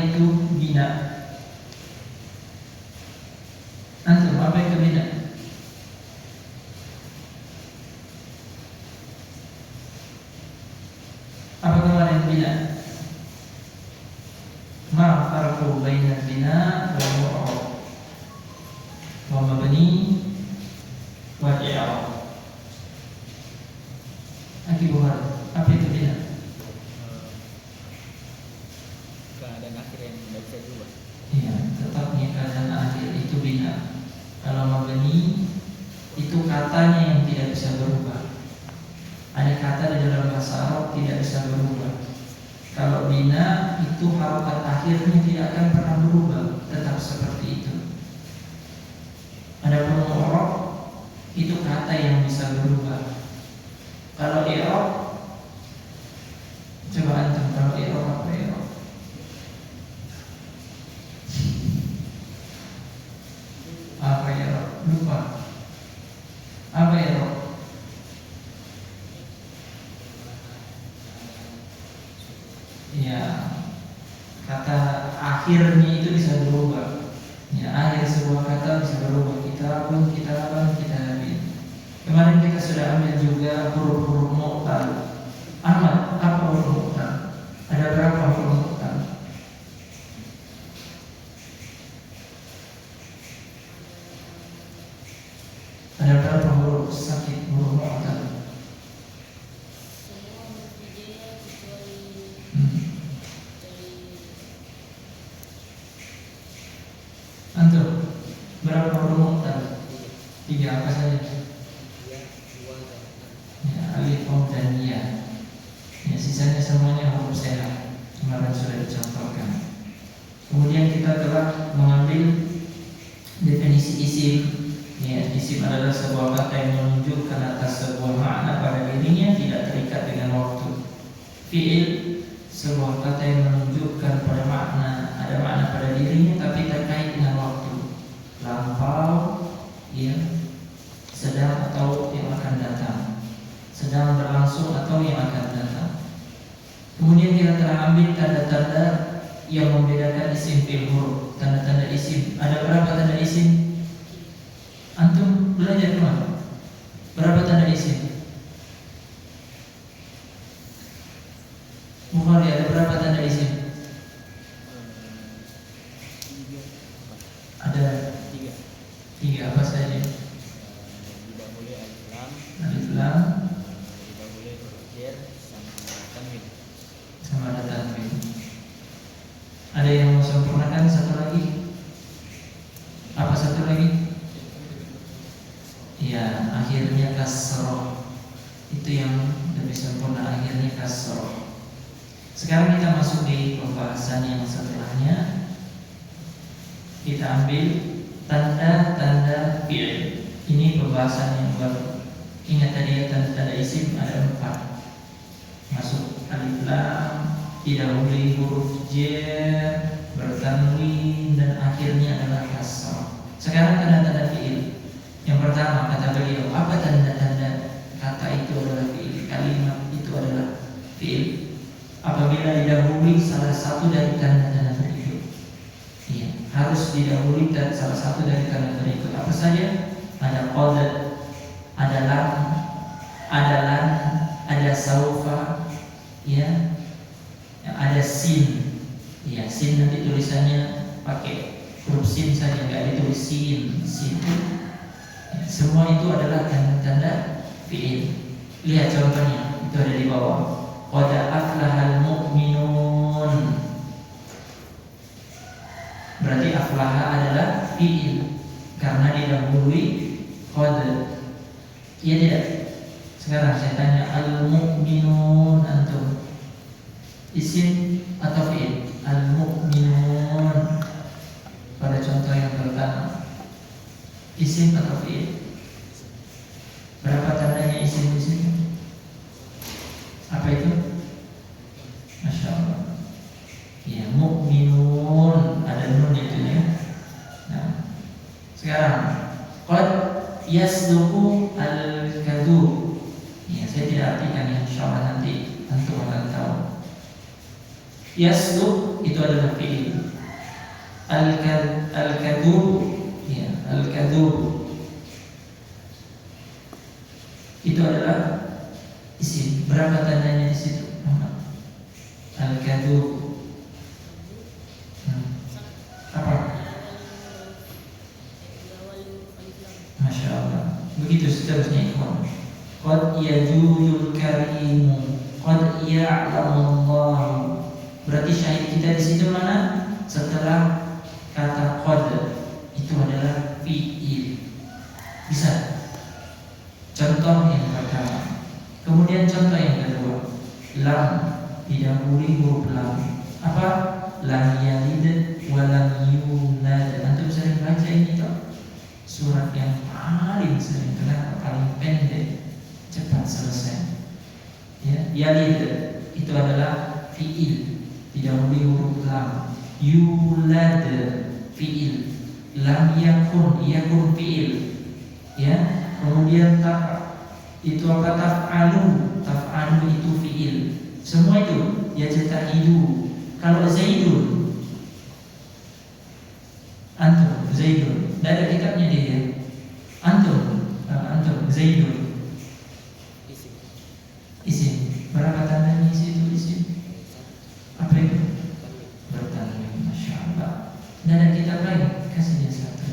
itu bina? Antum, apa itu bina? Apa kemarin bina? Ma farqu bainal bina wal mu'rab wa mabni wal i'rab. Akibat apa itu bina? Keadaan akhir yang tidak bisa diubah. Iya, tetapnya keadaan akhir itu bina. Kalau mabni itu katanya yang tidak bisa berubah. Ada kata di dalam bahasa Arab tidak bisa berubah. Kalau bina itu harokat akhirnya tidak akan pernah berubah, tetap seperti itu. Adapun mu'rab itu kata yang bisa berubah. Kalau i'rab, coba antum, kalau i'rab apa i'rab? Apa i'rab? Lupa. Apa i'rab? Ya, kata akhirnya itu bisa berubah. Ya, akhir sebuah kata bisa berubah. Kitabun, kitaban, kitabin. Kemarin kita sudah ambil juga huruf-huruf mu'tal. Ahmad, apa huruf mu'tal? Ada berapa huruf mu'tal? Ada berapa huruf sakit huruf mu'tal? Antum, berapa huruf mu'tal? 3 apa saja? Ya, alif, waw, dan ya. Ya, sisanya semuanya huruf sehat. Kemarin sudah dicontohkan. Kemudian kita telah mengambil definisi isim. Ya, isim adalah sebuah kata yang menunjukkan atas sebuah makna pada dirinya, tidak terikat dengan waktu. Fi'il, sebuah kata yang menunjukkan pada makna, ada makna pada dirinya tapi terkait dengan waktu. Lampau, ya, sedang atau yang akan datang, sedang berlangsung atau yang akan datang. Kemudian kita telah ambil tanda-tanda yang membedakan isim fi'il huruf. Tanda-tanda isim, ada berapa tanda isim? Antum belajar kemana? Berapa tanda isim? Bukhari, ada berapa tanda isim? Ada 3 apa saja? Didahului alif lam, Alif lam, didahului huruf jar sama tanwin. sama ada tanwin. Ada yang mau sempurnakan satu lagi? Apa satu lagi? Ya, akhirnya kasroh. Itu yang lebih sempurna, akhirnya kasroh. Sekarang kita masuk di pembahasan yang setelahnya. Kita ambil tanda-tanda fi'il. Ini pembahasan yang baru. Ingat tadi ya, tanda-tanda isim ada 4. Masuk alif lam, didahului huruf jar, bertanwin, dan akhirnya adalah kasrah. Sekarang tanda-tanda fi'il. Yang pertama kata beliau, apa tanda-tanda kata itu adalah fi'il, kalimat itu adalah fi'il? Apabila didahului salah satu dari tanda-tanda berikut. Iya, harus didahului salah satu dari tanda berikut. Apa saja? Ada qad, ada lam, ada lan, ada saufa, ya, ada sin. Ya, sin nanti tulisannya pakai huruf sin saja, nggak ditulis sin. Ya, semua itu adalah tanda-tanda fi'il. Lihat contohnya, itu ada di bawah. Qad aflahal mu'minun. Berarti aflaha adalah fi'il karena didahului qad. Iya tidak? Sekarang saya tanya, al-mu'minun antum isim atau fi'il? Al-mu'minun pada contoh yang pertama isim atau fi'il? Berapa tandanya isim di sini? Apa itu? Masya Allah. Ya, mu'minun ada nun itu ya. Nah, sekarang qad yasduqu al-kadhub. Ya, saya tidak artikan ya, insyaallah nanti antum akan tahu. Yasluk itu adalah fi'il. Al-kadhub, ya, al-kadhub itu adalah isim. Berapa tandanya di situ? Al-kadhub. Apa? Masya Allah. Begitu seterusnya ikhwan. Qad yajudul karimu, qad ya'lamullahu. Berarti syahid kita di situ mana? Setelah kata qad itu adalah fi'il. Bisa. Contoh yang pertama. Kemudian contoh yang kedua. Lam, didahului huruf lam. Apa? Lam yalid wa lam yulad. Antum sering baca ini toh? Surat yang paling sering, kenapa? Paling pendek, cepat selesai. Ya, yalid itu adalah fi'il, didahului huruf lam. Yulad fi'il, lam yakun fi'il. Ya, kemudian itu apa? Taf'alu itu fi'il. Semua itu yajtahidu. Kalau Zaidun, antum Zaidun, tidak ada kitabnya dia. Antum Zaidun, isim. Berapa tandanya isim itu isim? Apa itu? Bertanwin. Masya Allah. Tidak ada kitab lain, kasih dia satu.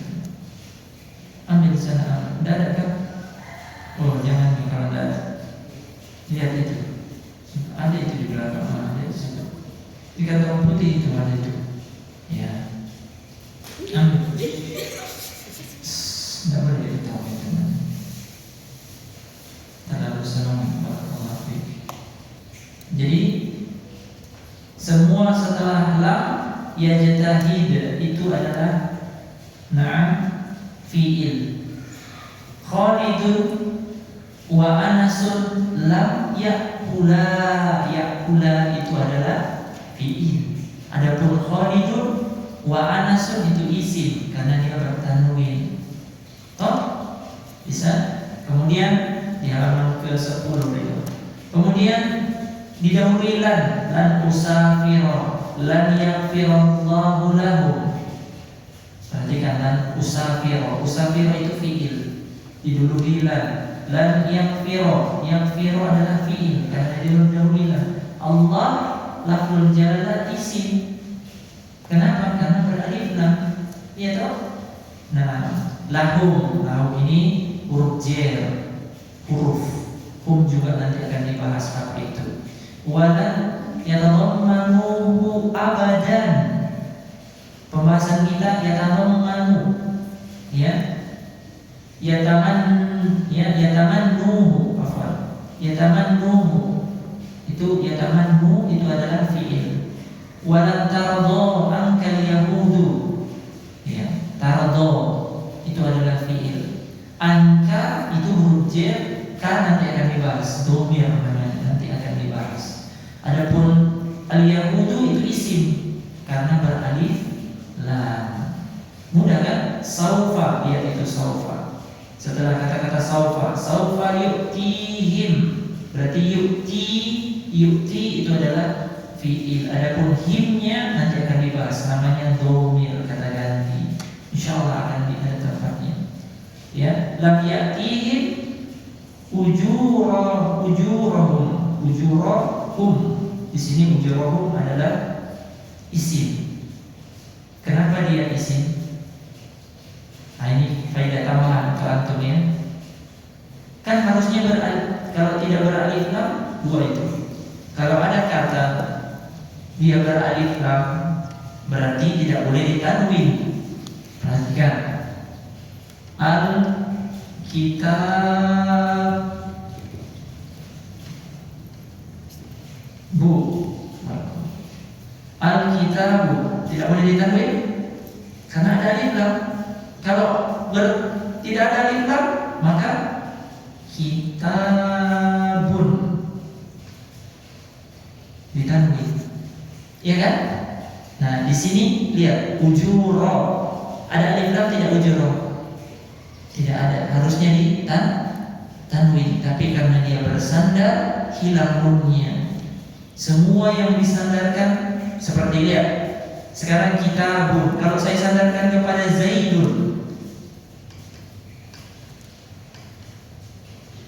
Ambil sana. Tidak ada kan? Oh jangan nih kalau tidak ada. Lihat itu. Ada itu di belakang, ada di situ. Di kantong putih itu ada itu. Ya. Ambil. Tidak boleh diketahui teman. Terlalu senang barakallahu fiik. Jadi semua setelah lam yajtahid itu adalah na'am fi'il. Khalidun wa Anasun lam ya'kula itu adalah fi'il. Adapun Khalidun wa Anasun itu isim karena dia bertanwin. Toh? Bisa? Kemudian di halaman ke-10 itu. Kemudian didahului lan usafiro, lan yaghfirallahu lahum. Perhatikan lan usafiro itu fi'il. Didahului lan yaghfiro adalah fi'il karena didahului lan. Allah lafzul jalalah isim. Kenapa? Karena beralif lam. Iya toh? Nah, lahum ini huruf jar, huruf hum juga nanti akan dibahas apa itu. Walan yatadammanuhu abadan. Pembahasan kita yatadammanu, ya. Yatamannuhu, afwan. Yatamannuhu. Yatamannu itu adalah fi'il. Walan taradha ankal yahudu. Ya, taradha itu adalah fi'il. Anka itu huruf jar, kan nanti akan dibahas. Dhamir namanya, nanti akan dibahas. Adapun al-yahudu itu isim karena beralif lam. Mudah kan? Saufa, dia itu saufa. Setelah kata-kata saufa yu'tihim. Berarti yu'ti itu adalah fi'il. Adapun himnya nanti akan dibahas, namanya dhamir, kata ganti. Insyaallah akan ada tempatnya. Ya, lam ya'tihim ujurahum. Di sini ujurahum adalah isim. Kenapa dia isim? Nah, ini faedah tambahan untuk antum ya. Kan harusnya kalau tidak beralif lam dua itu. Kalau ada kata dia beralif lam berarti tidak boleh ditanwin. Perhatikan. Al-kitabu tidak boleh ditanwin karena ada alif lam. Kalau tidak ada alif lam maka kitabun ditanwin. Iya kan? Nah, di sini lihat ujuro. Ada alif lam tidak ujuro? Tidak ada. Harusnya ditanwin, tapi karena dia bersandar hilang nunnya. Semua yang disandarkan lihat. Sekarang kitabun, kalau saya sandarkan kepada Zaidun,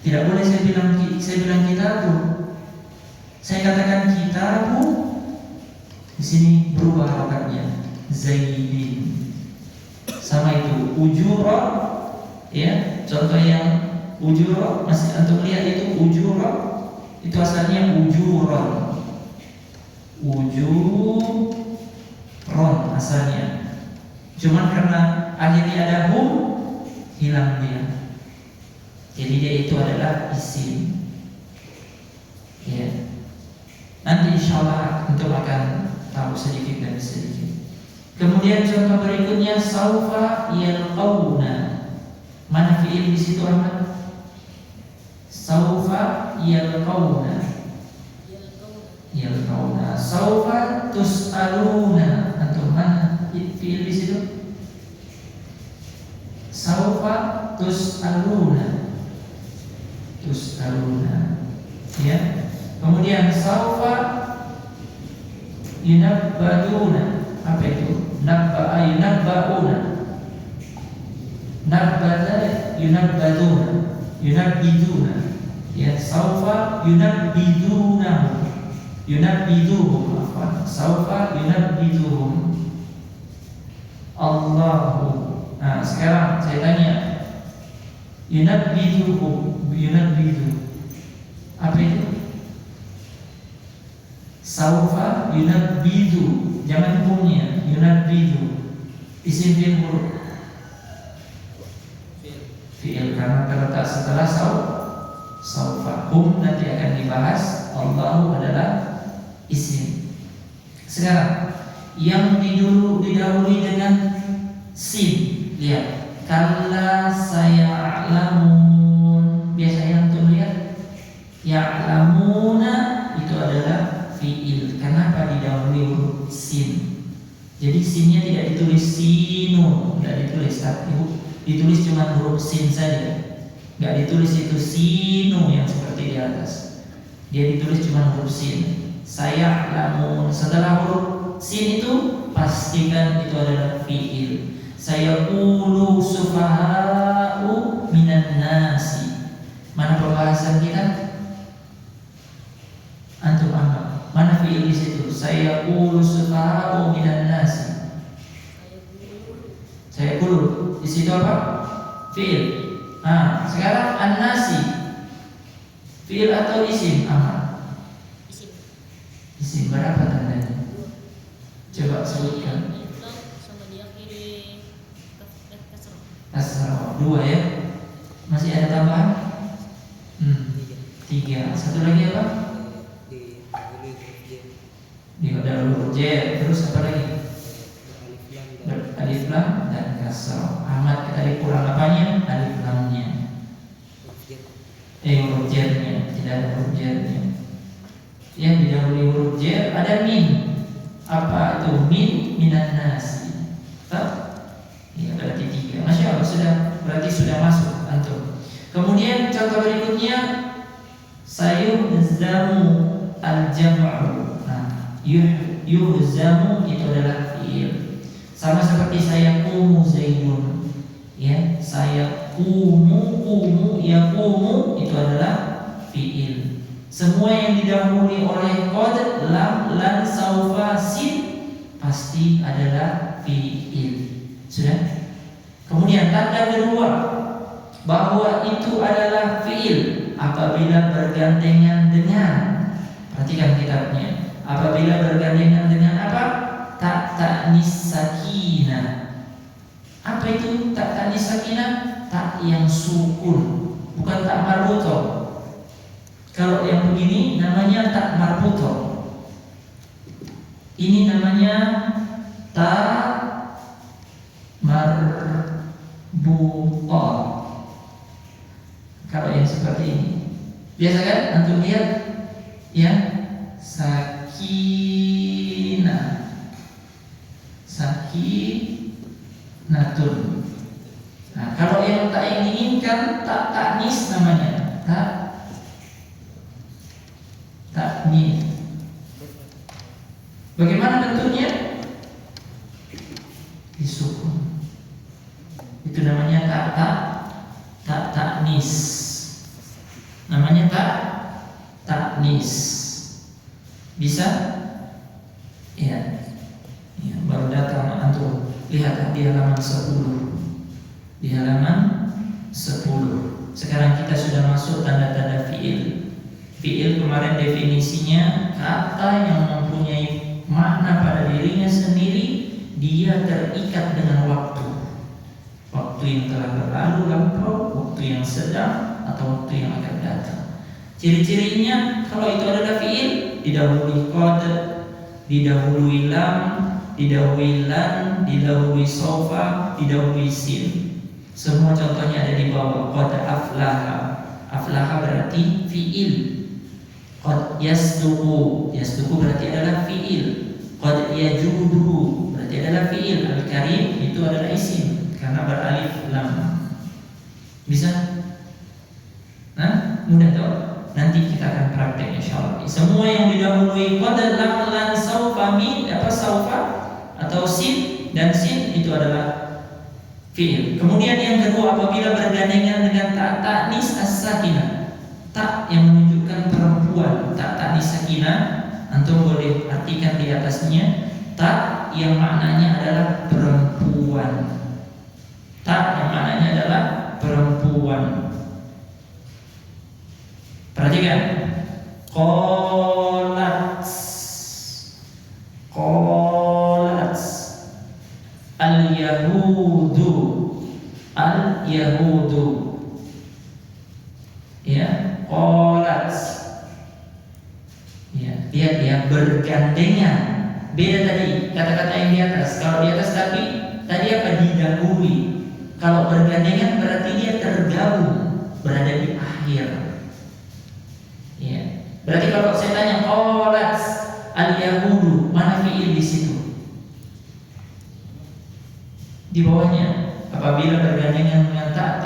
tidak boleh saya bilang kitabun. Saya katakan kitabun, di sini berubah harokatnya, Zaidin. Sama itu ujura, ya. Contoh yang ujura, masih antum lihat itu ujura, itu asalnya ujuron. Ujurron asalnya. Cuman karena akhirnya ada hum, hilang dia. Jadi dia itu adalah isim. Ya. Nanti insyaallah untuk akan tahu sedikit demi sedikit. Kemudian contoh berikutnya saufa yalqauna. Mana fiil di situ Ahmad? Saufa yalqauna. Yalqauna. Saufa tus'aluna. Antum mana fiil di situ? Saufa tus'aluna. Tus'aluna. Ya. Kemudian saufa yunabbaduna. Apa itu? Nabba'a yunabba'una. Nabbada yunabbaduna. Yunabbiduna. Ya, saufa yunabbidunahu. Yunabbiduhum. Saufa yunabbiduhum. Allahu. Nah, sekarang saya tanya, yunabbiduhum, yunabbidu. Apa itu? Saufa yunabbidu. Jangan humnya, yunabbidu. Isim fi'il huruf. Fi'il karena terletak setelah saufa. Hum nanti akan dibahas. Allahu adalah isim. Sekarang yang didahului dengan sin. Lihat, kalla saya'lamun. Biasanya untuk lihat ya'lamuna itu adalah fi'il. Kenapa didahului huruf sin? Jadi sinnya tidak ditulis sinun, tidak ditulis, tapi ditulis cuma huruf sin saja. Nggak ditulis itu sinu yang seperti di atas. Dia ditulis cuma huruf sin. Saya'lamun. Setelah huruf sin itu pastikan itu adalah fi'il. Sayaqulu sufaha'u minan nasi. Mana pembahasan kita? Antum anggap mana fi'il di situ? Sayaqulu sufaha'u minan nasi. Sayaqulu di situ apa? Fi'il. Nah, sekarang an-nasi fi'il atau isim? Isim. Isim berapa tandanya? Coba sebutkan. Kasrah 2 ya. Masih ada tambahan? 3. Satu lagi apa? Di huruf J. Terus apa lagi? Alif lam dan kasrah. Ahmad tadi kurang apanya? Alif lamnya. Huruf J-nya. Tidak ada huruf J-nya. Yang didahului huruf J ada min. Apa itu? Minan nasi. Tak? Ya, berarti 3. Masya Allah, berarti sudah masuk antum. Kemudian contoh berikutnya sayuhzamu al-jam'u. Nah, yuhzamu itu adalah fi'il. Sama seperti sayaqumu zaidun. Ya, sayaqumu yaqumu itu adalah fi'il. Semua yang didahului oleh qad, lam, lan, saufa, sin pasti adalah fi'il. Sudah? Kemudian tanda kedua bahwa itu adalah fi'il apabila bergandengan dengan, perhatikan kitabnya, apabila bergandengan dengan apa? Tak sakinah. Apa itu tak sakinah? Tak yang sukun, bukan tak marbutoh. Kalau yang begini namanya tak marbutoh. Ini namanya tak marbutoh. Kalau yang seperti ini, biasa kan antum lihat ya, sakinatun. Nah, kalau yang tak yang diinginkan tak taknis namanya taknis. Bagaimana bentuknya? Disukun. Itu namanya tak taknis. Namanya taknis. Bisa? Ya. Ya, baru datang antum. Lihat di halaman 10. Di halaman 10. Sekarang kita sudah masuk tanda-tanda fiil. Fiil kemarin definisinya kata yang mempunyai makna pada dirinya sendiri, dia terikat dengan waktu. Waktu yang telah berlalu lampau, waktu yang sedang, atau waktu yang akan datang. Ciri-cirinya kalau itu adalah fiil, didahului qad, didahului lam, didahului lan, didahului sofa, didahului sin. Semua contohnya ada di bawah. Qad aflaha. Aflaha berarti fiil. Qad yasduqu. Yasduqu berarti adalah fiil. Qad yajudu berarti adalah fiil. Al-karim itu adalah isim karena beralif lam. Bisa? Nah, mudah toh? Nanti kita akan praktek insyaallah. Semua yang didahului qad, lam, lan, saufa, min, saufa atau sin dan sin itu adalah fiil. Kemudian yang kedua, apabila bergandengan dengan tak taknis as-sakinah, tak yang menunjukkan perempuan, tak taknis sakinah, antum boleh artikan di atasnya tak yang maknanya adalah perempuan. Tak yang maknanya adalah perempuan. Perhatikan. Qalat al-yahudu. Al-yahudu. Ya, qalat. Ya, lihat ya, bergandengan. Beda tadi kata-kata yang di atas. Kalau di atas tadi apa? Didahului. Kalau bergandengan berarti dia tergabung, berada di akhir. Ya. Berarti kalau saya tanya qalat al-yahudu, mana fiil di situ? Di bawahnya. Apabila bergandengan dengan tak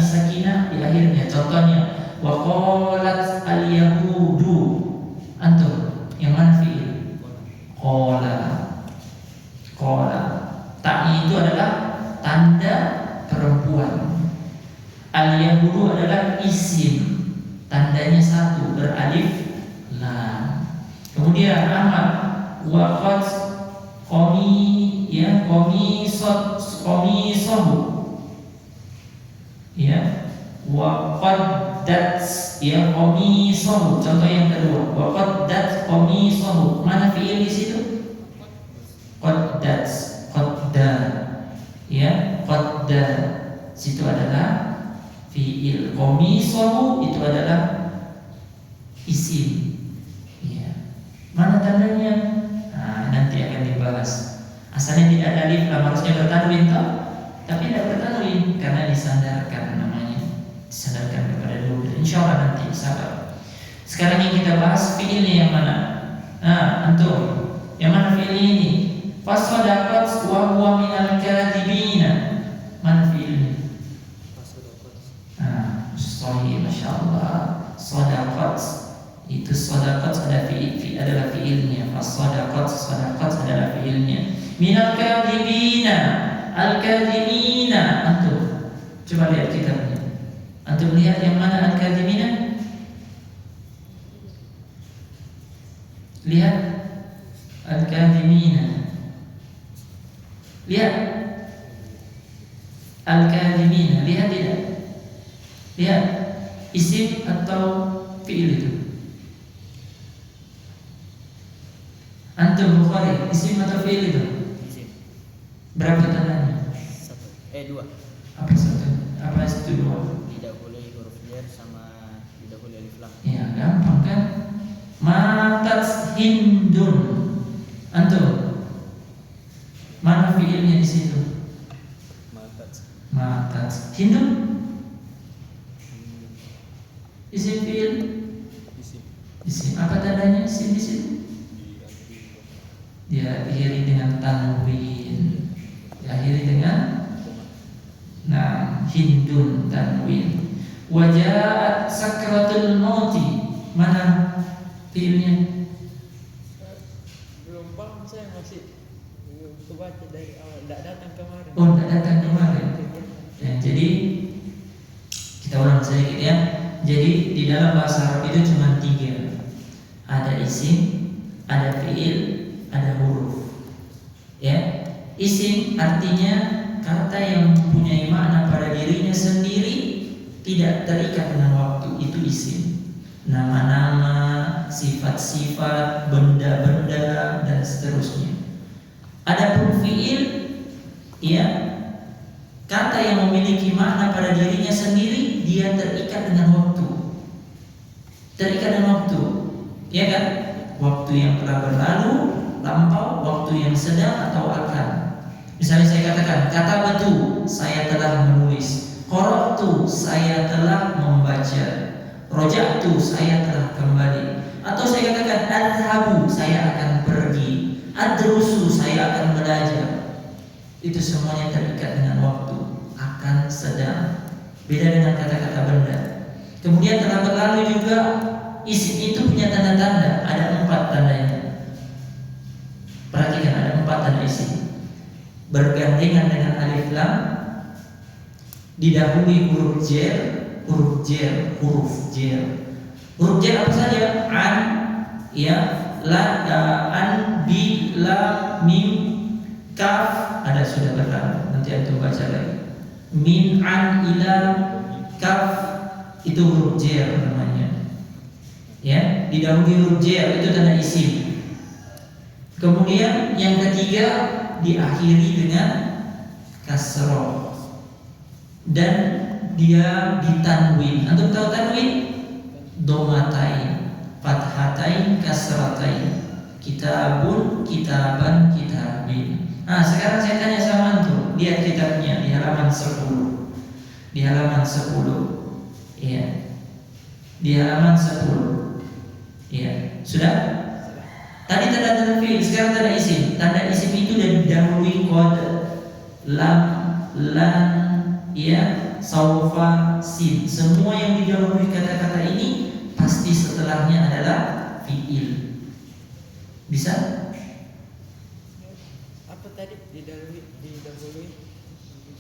sakinah di akhirnya. Contohnya wa qalat al-yahudu. Antum yang mana fiil? Qala. Taknya itu adalah tanda perempuan. Al-yahudu adalah isim. Tandanya satu, beralif lam. Kemudian amal waqad qamisahu. Ya, waqaddat ya qamisahu. Contoh yang kedua, waqaddat qamisahu. Mana fiil di situ? Qaddat, qadda. Ya, qadda. Situ adalah fiil. Qamisahu itu adalah isim. Ya. Mana tandanya? Nah, nanti akan dibahas. Asalnya tidak ada alif lam, harusnya bertanwin toh, tapi tidak bertanwin karena disandarkan namanya, disandarkan kepada dulu. Insyaallah nanti sabar. Sekarang yang kita bahas fiilnya yang mana? Nah, antum yang mana fiil ini? Fasadaqat wa huwa minal kadhibina. Mana fiilnya? Nah, sahih, masyaallah. Sadaqat itu sadaqat ada fiil adalah fiilnya. Sadaqat adalah fiilnya. Minal kadhibina, al-kadhibina. Antum coba lihat kitabnya. Antum lihat yang mana al-kadhibina? Lihat al-kadhibina. Lihat al-kadhibina. Lihat tidak? Lihat isim atau fiil itu? Antum Bukhari, isim atau fiil itu? Isim. Berapa tandanya? 2. Apa satu? Apa itu dua? Didahului huruf jar sama didahului alif lam. Ya, gampang kan? Matat Hindun. Antum mana fiilnya di situ? Matat Hindun. Isim fiil? Isim. Apa tandanya isim di situ? Dia diakhiri dengan tanwin. Diakhiri dengan Hindun tanwin. Waja'at sakratul mauti. Mana fiilnya? saya masih kebaca dari awal, tidak datang kemarin. Oh, tidak datang kemarin. Ya, jadi kita ulang sedikit ya. Jadi di dalam bahasa Arab itu cuma 3. Ada isim, ada fiil, ada huruf. Ya, isim artinya kata yang mempunyai makna pada dirinya sendiri, tidak terikat dengan waktu, itu isim. Nama-nama, sifat-sifat, benda-benda dan seterusnya. Adapun fiil, ya, kata yang memiliki makna pada dirinya sendiri, dia terikat dengan waktu. Terikat dengan waktu, ya kan? Waktu yang telah berlalu, lampau, waktu yang sedang atau akan. Misalnya saya katakan, kata batu, saya telah menulis. Qara'tu, saya telah membaca. Roja'tu, saya telah kembali. Atau saya katakan, adhabu, saya akan pergi. Adrusu, saya akan belajar. Itu semuanya terikat dengan waktu, akan, sedang. Beda dengan kata-kata benda. Kemudian telah berlalu juga, isim itu punya tanda-tanda. Ada 4 tandanya. Perhatikan, ada 4 tanda isim. Bergandengan dengan alif lam, didahului huruf jer, huruf jer. Huruf jer apa saja? An, ya, la, an, bi, la, mim, kaf. Ada sudah berlalu. Nanti antum baca lagi. Min, an, ila, kaf, itu huruf jer namanya. Ya, didahului huruf jer, itu tanda isim. Kemudian yang ketiga diakhiri dengan kasroh dan dia ditanwin. Antum tahu tanwin? Domatain, fathatain, kasratain. Kitabun, kitaban, kitabin. Nah, sekarang saya tanya sama antum, lihat kitabnya di halaman 10. Di halaman 10. Iya. Di halaman 10. Iya, sudah? Tadi tanda-tanda fiil, sekarang tanda isim. Tanda isim itu didahului qad, lam, lan, ya, saufa, sin. Semua yang didahului kata-kata ini pasti setelahnya adalah fiil. Bisa? Apa tadi?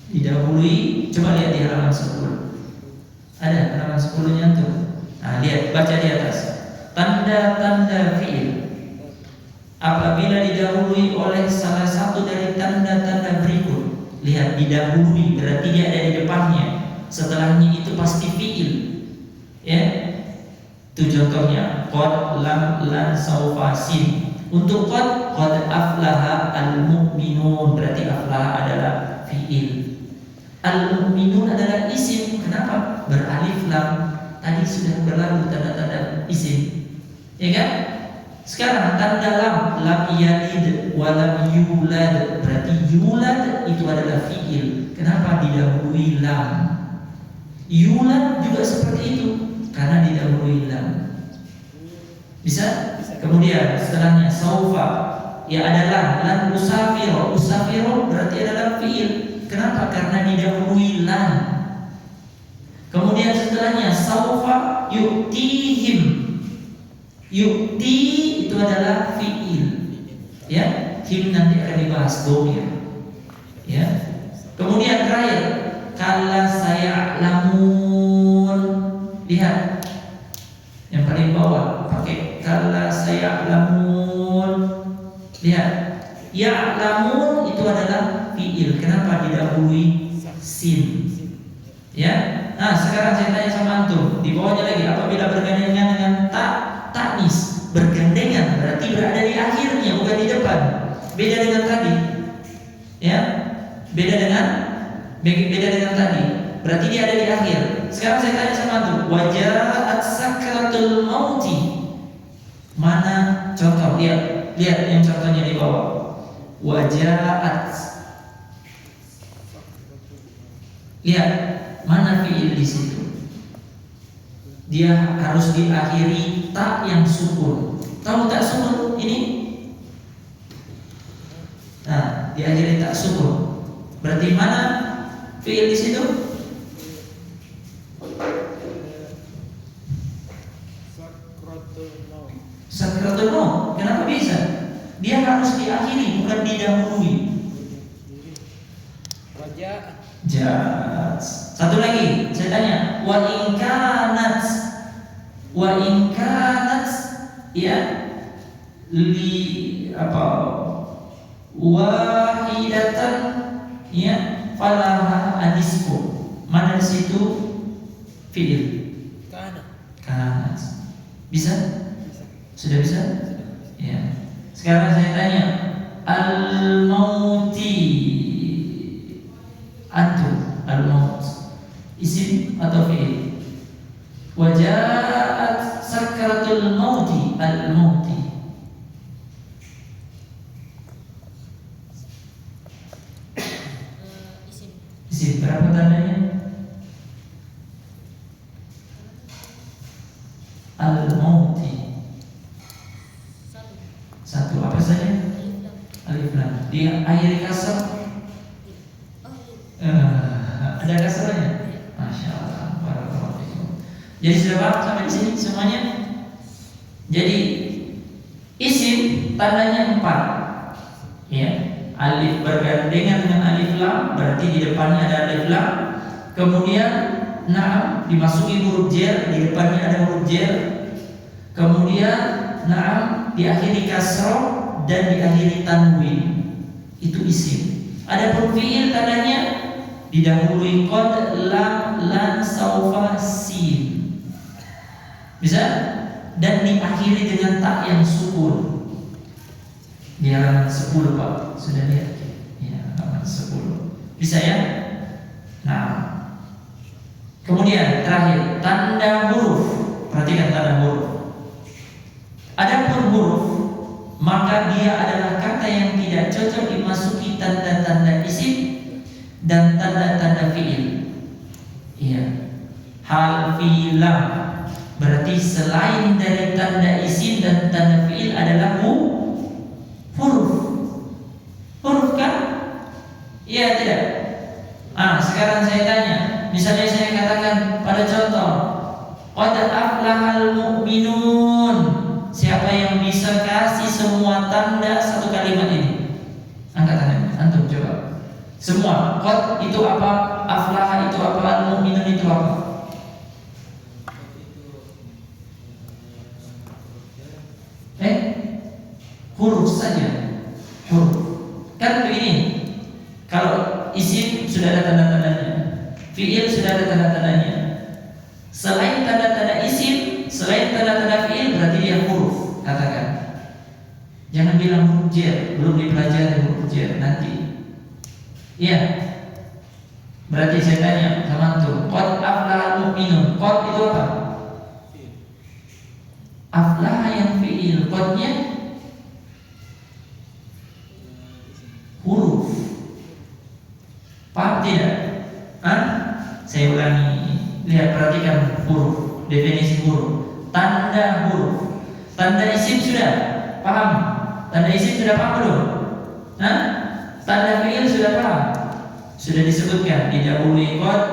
Didahului. Coba lihat di halaman 10. Ada halaman 10-nya tuh. Nah, lihat, baca di atas. Tanda-tanda fiil apabila didahului oleh salah satu dari tanda-tanda berikut. Lihat, didahului berarti dia ada di depannya. Setelahnya itu pasti fiil. Ya. Itu contohnya qad, lam, lan, saufa, sin. Untuk qad aflaha al-mu'minun, berarti aflaha adalah fiil. Al-mu'minun adalah isim. Kenapa? Beralif lam. Tadi sudah berlalu tanda-tanda isim. Ya kan? Sekarang tanda lam yalid wa lam yulad, berarti yulad itu adalah fiil. Kenapa didahului lam? Yulad juga seperti itu karena didahului lam. Bisa? Kemudian setelahnya saufa, ya ada lan usafiro. Usafiro berarti adalah fiil. Kenapa? Karena didahului lam. Kemudian setelahnya saufa yu'tihim. Yu'ti itu adalah fiil. Ya, him nanti akan dibahas domir. Ya. Kemudian terakhir, kala saya lamun. Lihat. Yang paling bawah pakai kala saya lamun. Lihat. Ya lamun itu adalah fiil. Kenapa didahului sin? Ya. Nah, sekarang saya tanya sama antum, di bawahnya lagi, apabila bergandengan dengan taknis, bergandengan berarti berada di akhirnya, bukan di depan. Beda dengan tadi. Ya. Beda dengan tadi. Berarti dia ada di akhir. Sekarang saya tanya sama antum, wajahat sakratul mauti. Mana contoh? Lihat yang contohnya di bawah. Wajahat. Lihat, mana fiil di situ? Dia harus diakhiri tak yang sukun. Tahu tak sukun ini? Nah, diakhiri tak sukun. Berarti mana fiil di situ? Sakratul maut. Kenapa bisa? Dia harus diakhiri diakhiri, bukan didahului. Raja. Jaz. Satu lagi, saya tanya, wa in kanat ya li apa wahidatan ya falaha anisfu. Mana di situ fi'il? Kanat. Bisa? Sudah bisa? Ya. Sekarang saya tanya, al-mauti antum, al-maut isim atau fi'il? Waja'at sakratul mauti, al-mauti. Isim. Berapa tandanya? Al-mauti. Satu. Apa saja? Alif lam. Dia akhir kasar. Ada kasarnya? Masya Allah. Barakallahu fikum. Jadi sudah paham sampai di sini semuanya? Jadi isim tandanya 4. Ya. Alif bergandengan dengan alif lam, berarti di depannya ada alif lam. Kemudian na'am dimasuki huruf jer, di depannya ada huruf jer. Kemudian na'am diakhiri kasroh dan diakhiri tanwin. Itu isim. Adapun fi'il tandanya didahului qad, lam, lan, saufa, sin. Bisa? Dan diakhiri dengan tak yang sukun. Di halaman 10 Pak, sudah lihat? Ya, halaman 10. Bisa ya? Nah, kemudian terakhir tanda huruf. Perhatikan tanda huruf. Adapun huruf, maka dia adalah kata yang tidak cocok dimasuki tanda-tanda isim dan tanda-tanda fi'il. Iya. Hal, fi'il, lam. Berarti selain dari tanda isim dan tanda fi'il adalah huruf. Huruf kan? Iya tidak? Sekarang saya tanya. Misalnya saya katakan pada contoh, qad aflahal mu'minun. Siapa yang bisa kasih semua tanda satu kalimat ini? Angkat tangannya, antum coba. Semua. Qad itu apa? Aflah itu apa? Al-mu'minun itu apa? Huruf saja. Huruf. Kan begini. Kalau isim sudah ada tanda-tandanya, fi'il sudah ada tanda-tandanya. Selain tanda-tanda isim, selain tanda-tanda fi'il, berarti dia huruf. Katakan. Jangan bilang huruf jer, belum dipelajari huruf jer nanti. Iya. Berarti saya tanya sama antum, qad aflahal mu'minun. Qad itu apa? Aflah yang fi'il, qadnya huruf. Paham tidak? Saya ulangi. Lihat, perhatikan huruf. Definisi huruf. Tanda huruf. Tanda isim sudah paham? Tanda isim sudah paham belum? Tanda fi'il sudah paham? Sudah disebutkan didahului qad,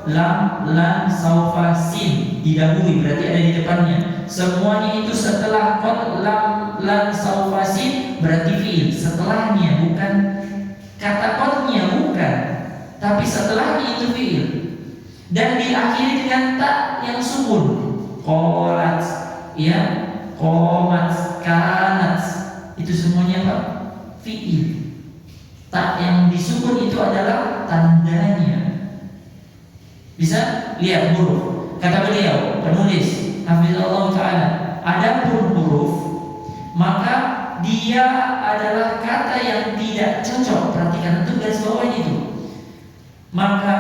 lam, lan, saufa, sin. Didahului berarti ada di depannya. Semuanya itu setelah qad, lam, lan, saufa, sin berarti fi'il. Setelahnya, bukan kata qadnya, bukan, tapi setelahnya itu fi'il. Dan diakhiri dengan tak yang sukun. Qalat, ya, qomat, kanat. Itu semuanya apa? Fi'il. Tak yang disukun itu adalah tandanya. Bisa lihat huruf. Kata beliau, penulis hafizallahu ta'ala, adapun huruf, maka dia adalah kata yang tidak cocok. Perhatikan itu garis bawah itu. Maka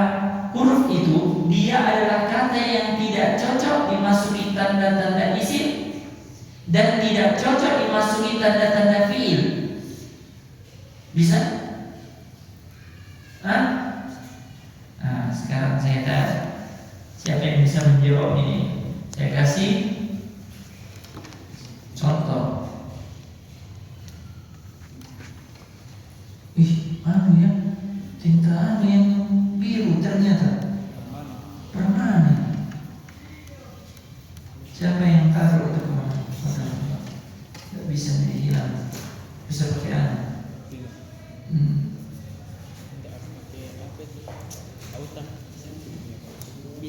huruf itu dia adalah kata yang tidak cocok dimasuki tanda-tanda isim dan tidak cocok dimasuki tanda-tanda fi'il. Bisa? Sekarang saya tanya, siapa yang bisa menjawab ini? Saya kasih contoh. Ya, tinta yang biru ternyata permanen. Siapa yang taruh itu kemana? Tidak bisa hilang. Bisa pakai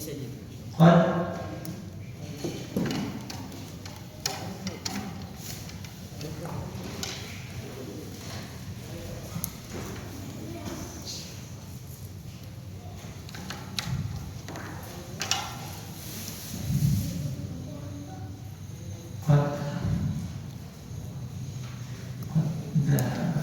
saja. Qad Qad dhahaba.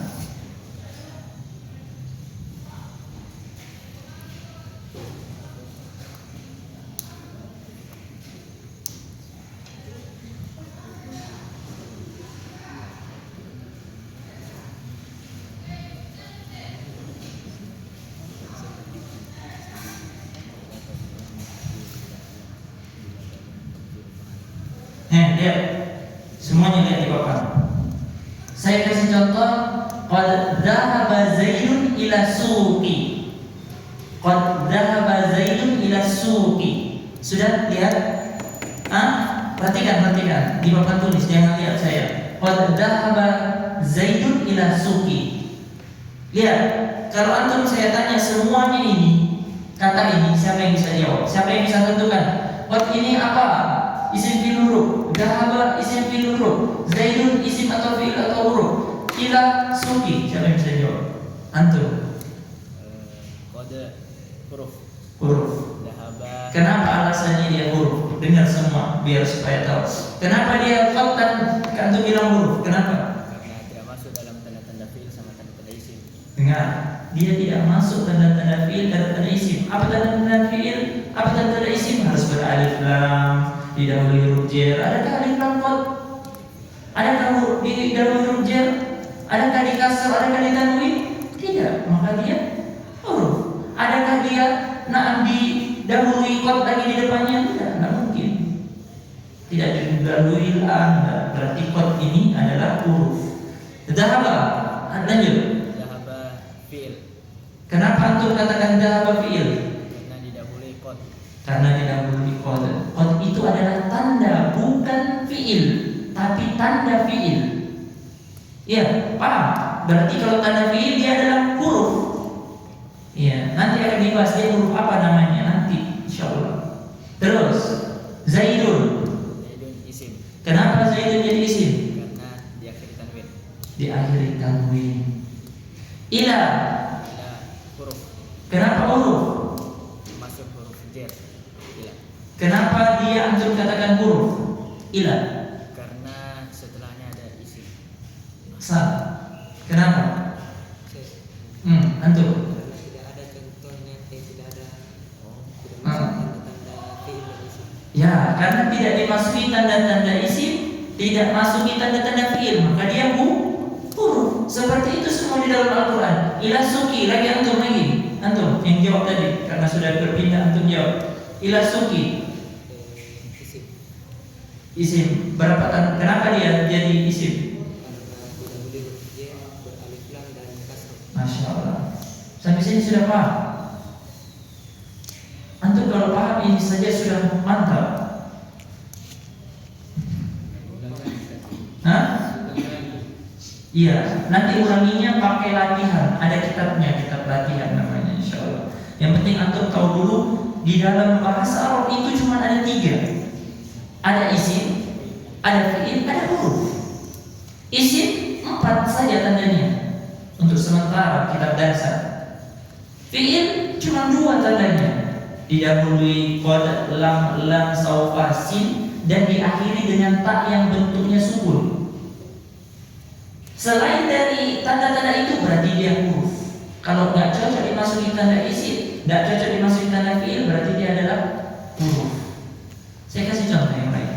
Lihat, semuanya lihat di papan. Saya kasih contoh, qad dhahaba Zaidun ila suqi. Qad dhahaba Zaidun ila suqi. Sudah lihat? Perhatikan di papan tulis, jangan lihat saya. Qad dhahaba Zaidun ila suqi. Lihat, kalau antum saya tanya semuanya ini, kata ini, siapa yang bisa jawab? Siapa yang bisa tentukan? Qad ini apa? Isim fi'il huruf, dhahaba isim fi'il huruf, Zaidun isim atau fi'il atau huruf, ila suqi. Siapa yang bisa jawab? Antum. Kode huruf. Huruf. Dhahaba. Kenapa alasannya dia huruf? Dengar semua biar supaya tahu. Kenapa dia qad dan antum bilang huruf? Kenapa? Karena tidak masuk dalam tanda-tanda fi'il sama tanda-tanda isim. Dengar, dia tidak masuk tanda-tanda fi'il dan tanda isim. Apa tanda-tanda fi'il? Apa tanda-tanda isim? Harus beralif lam, didahului huruf jar. Adakah alif lam qad? Adakah huruf didahului huruf jar? Adakah di kasar? Adakah di tanwin? Tidak, maka dia huruf. Adakah dia didahului qad lagi di depannya? Tidak mungkin. Tidak didahului lam, berarti qad ini adalah huruf. Dhahaba, lanjut. Dhahaba fi'il. Kenapa antum katakan dhahaba fi'il? Karena didahului qad. Karena didahului qad. Qad itu adalah tanda, bukan fi'il, tapi tanda fi'il. Iya, paham? Berarti kalau tanda fi'il dia adalah huruf. Iya, nanti akan dibahas dia huruf apa namanya nanti, insyaallah. Terus, Zaidun. Zaidun isim. Kenapa Zaidun jadi isim? Karena diakhiri tanwin. Diakhiri tanwin. Ila. Ila huruf. Kenapa huruf? Masuk huruf jar. Ila. Kenapa dia antum katakan huruf? Ila. Karena setelahnya ada isim. Salah. Kenapa? Antum. Karena tidak ada contohnya, tidak ada tidak Ah. masuk tanda-tanda fi'il dan isim. Ya, karena tidak dimasuki tanda-tanda isim, tidak masuki tanda-tanda fi'il, maka dia huruf. Seperti itu semua di dalam Al-Quran. Ila suki, lagi antum yang jawab tadi, karena sudah berpindah antum jawab. Ila suki, Isim. isim. Kenapa dia jadi isim? Karena didahului huruf jar, beralif lam dan kasrah. Masya Allah. Sampai sini sudah paham? Antum kalau paham ini saja sudah mantap. Hah? Iya, nanti ulanginya pakai latihan. Ada kitabnya, kitab latihan namanya, insya Allah. Yang penting antum tahu dulu di dalam bahasa Arab itu cuma ada 3. Ada isim, ada fi'il, ada huruf. Isim 4 saja tandanya untuk sementara kitab dasar. Fi'il cuma 2 tandanya. Didahului qad, lam, saufa, sin, dan diakhiri dengan ta yang bentuknya sukun. Selain dari tanda-tanda itu berarti dia huruf. Kalau nggak cocok dimasuki tanda isim, nggak cocok dimasuki tanda fi'il, berarti dia adalah huruf. Saya kasih contoh yang lain.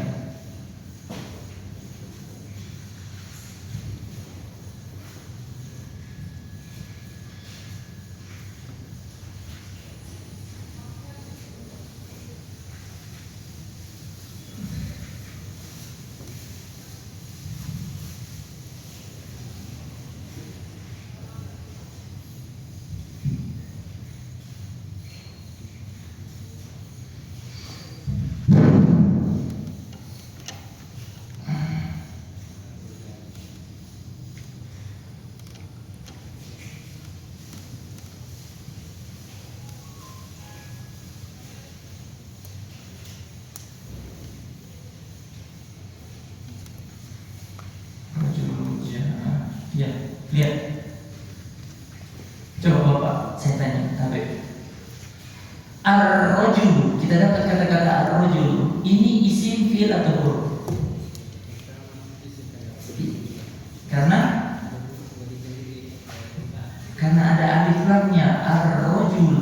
Lihat. Coba Bapak, saya tanya, Habib. Ar-rajul, kita dapat kata-kata ar-rajul. Ini isim, fi'il atau huruf? Karena ada alif lamnya, ar-rajul.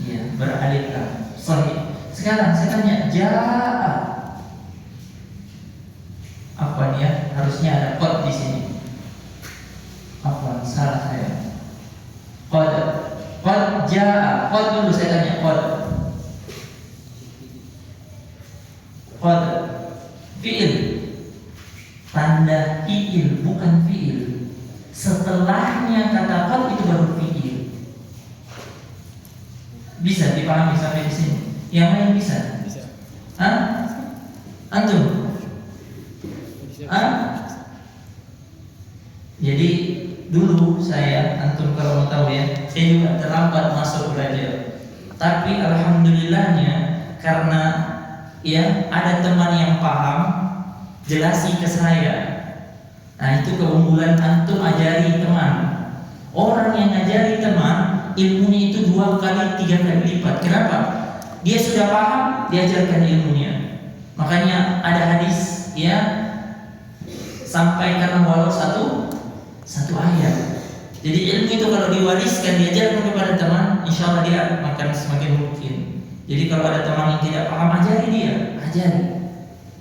Ya, beralif lam. Sahih. Sekarang saya tanya, jaa. Apa nih ya? Harusnya ada qad di sini. Apa? Salah saya. Qad. Qad jaa. Qad dulu saya tanya, qad. Qad. Fi'il. Tanda fi'il, bukan fi'il. Setelahnya kata qad itu baru fi'il. Bisa dipahami sampai di sini? Yang lain bisa? Bisa. Hah? Antum? Bisa. Hah? Jadi dulu saya, antum kalau mau tahu ya, saya juga terlambat masuk belajar. Tapi alhamdulillahnya karena ya ada teman yang paham, jelasi ke saya. Nah itu keunggulan antum, ajari teman. Orang yang ngajari teman, ilmunya itu 2 kali 3 kali lipat. Kenapa? Dia sudah paham, diajarkan ilmunya. Makanya ada hadis ya, sampaikan walau satu ayat. Jadi ilmu itu kalau diwariskan, diajarkan kepada teman, insya Allah dia akan semakin mungkin. Jadi kalau ada teman yang tidak paham, ajari dia, ajari.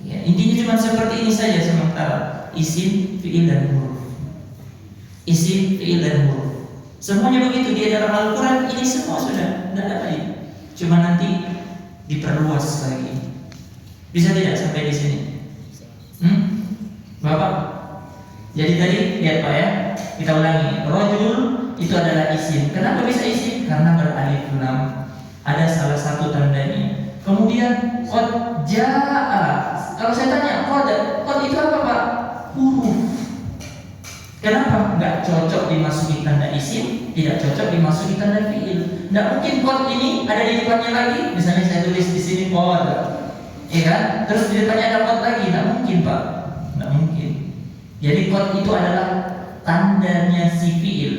Ya, intinya cuma seperti ini saja sementara, isim, fi'il dan huruf. Isim, fi'il dan huruf. Semuanya begitu dia dalam Al-Quran, ini semua sudah, tidak ada lagi. Cuma nanti diperluas lagi. Bisa tidak sampai di sini? Bapak? Jadi tadi lihat Pak ya, kita ulangi. Rajul itu adalah isim. Kenapa bisa isim? Karena beralif lam. Ada salah satu tandanya. Kemudian qad jaa. Kalau saya tanya qad itu apa Pak? Huruf. Kenapa nggak cocok dimasuki tanda isim, tidak cocok dimasuki tanda fiil? Nggak mungkin qad ini ada di depannya lagi. Misalnya saya tulis di sini qad, ya kan? Terus di depannya ada qad lagi, nggak mungkin Pak, nggak mungkin. Jadi qad itu adalah tandanya si fiil,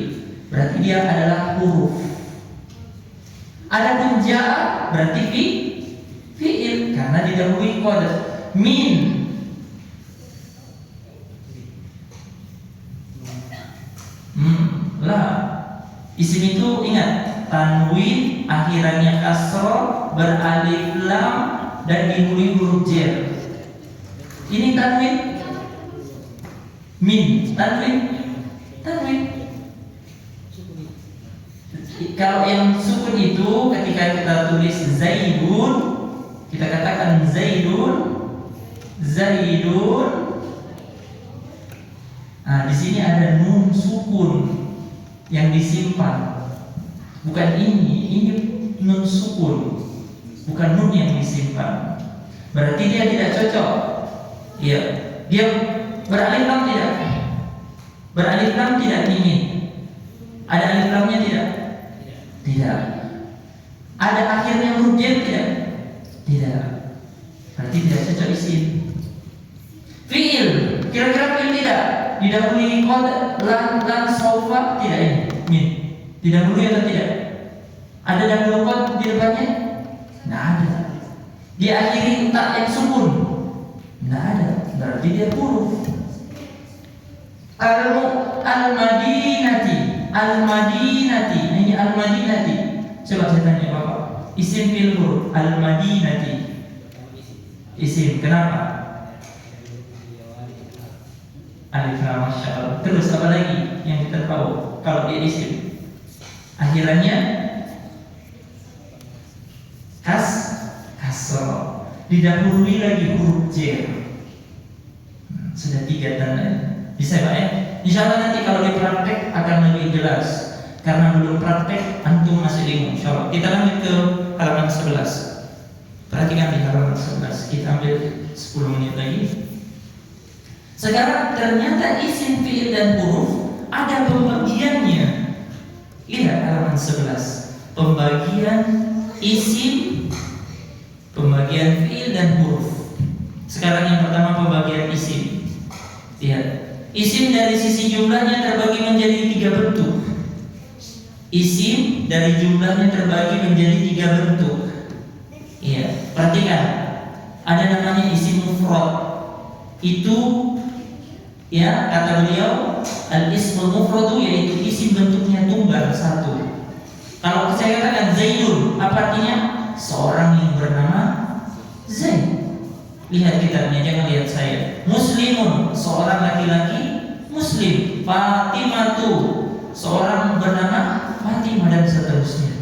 berarti dia adalah huruf. Adapun jaa berarti fiil karena didahului qad. Min lah. Isim itu ingat, tanwin akhirannya kasroh, beralif lam dan dimulai huruf jar. Ini tanwin. Min, tanwin. Kalau yang sukun itu ketika kita tulis zaidun, kita katakan zaidun. Nah, di sini ada nun sukun yang disimpan. Bukan ini nun sukun, bukan nun yang disimpan. Berarti dia tidak cocok. Iya, dia beralif lam tidak? Beralif lam tidak ini. Ada alif lamnya tidak? Tidak. Ada akhirnya huruf jar tidak? Tidak. Berarti tidak cocok isim. Fiil, kira-kira fiil tidak? Didahului qad, lan, saufa, tidak ini? Min. Didahului atau tidak? Ada dahulu qad di depannya? Tidak ada. Diakhiri tak yang sukun? Tidak ada. Berarti dia huruf. Al-Madinati. Nah, ini Al-Madinati. Coba saya tanya Bapak. Isim fiil huruf. Al-Madinati. Isim. Kenapa? Alif lam, masya Allah. Terus apa lagi yang kita tahu kalau dia isim? Akhirannya kasroh. Didahului lagi huruf jar. Sudah 3 tanda. Bisa Pak ya? Insya Allah nanti kalau dipraktek akan lebih jelas. Karena belum praktek, antum masih bingung. Insya Allah. Kita lanjut ke halaman 11. Perhatikan di halaman 11. Kita ambil 10 menit lagi. Sekarang ternyata isim, fiil dan huruf ada pembagiannya. Lihat halaman 11. Pembagian isim, pembagian fiil dan huruf. Sekarang yang pertama pembagian isim. Lihat. Isim dari sisi jumlahnya terbagi menjadi 3 bentuk. Isim dari jumlahnya terbagi menjadi 3 bentuk. Iya, perhatikan. Ada namanya isim mufrad. Itu ya kata beliau al-ismul mufradu yaitu isim bentuknya tunggal satu. Kalau saya katakan Zaidun, apa artinya? Seorang yang bernama Zaid. Lihat kitabnya, jangan lihat saya. Muslimun, seorang laki-laki Muslim. Fatimatu, seorang bernama Fatimah, dan seterusnya.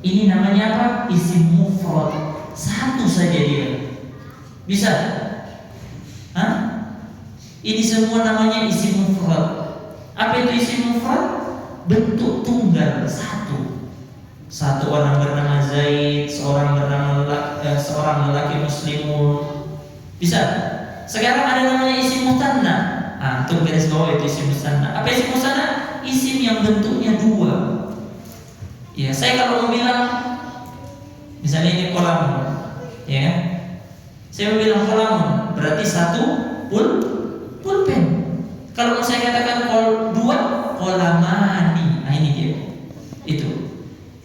Ini namanya apa? Isim mufrad. Satu saja dia. Bisa? Hah? Ini semua namanya isim mufrad. Apa itu isim mufrad? Bentuk tunggal satu. Satu orang bernama Zaid, seorang lelaki muslimun. Bisa? Sekarang ada namanya isim musanna. Untuk garis bawah itu isim musanna. Apa isim musanna? Isim yang bentuknya 2. Ya, saya kalau mau bilang misalnya ini kolam, ya. Saya mau bilang kolam berarti 1 pulpen. Kalau saya katakan 2 kolamani. Nah ini dia. Itu.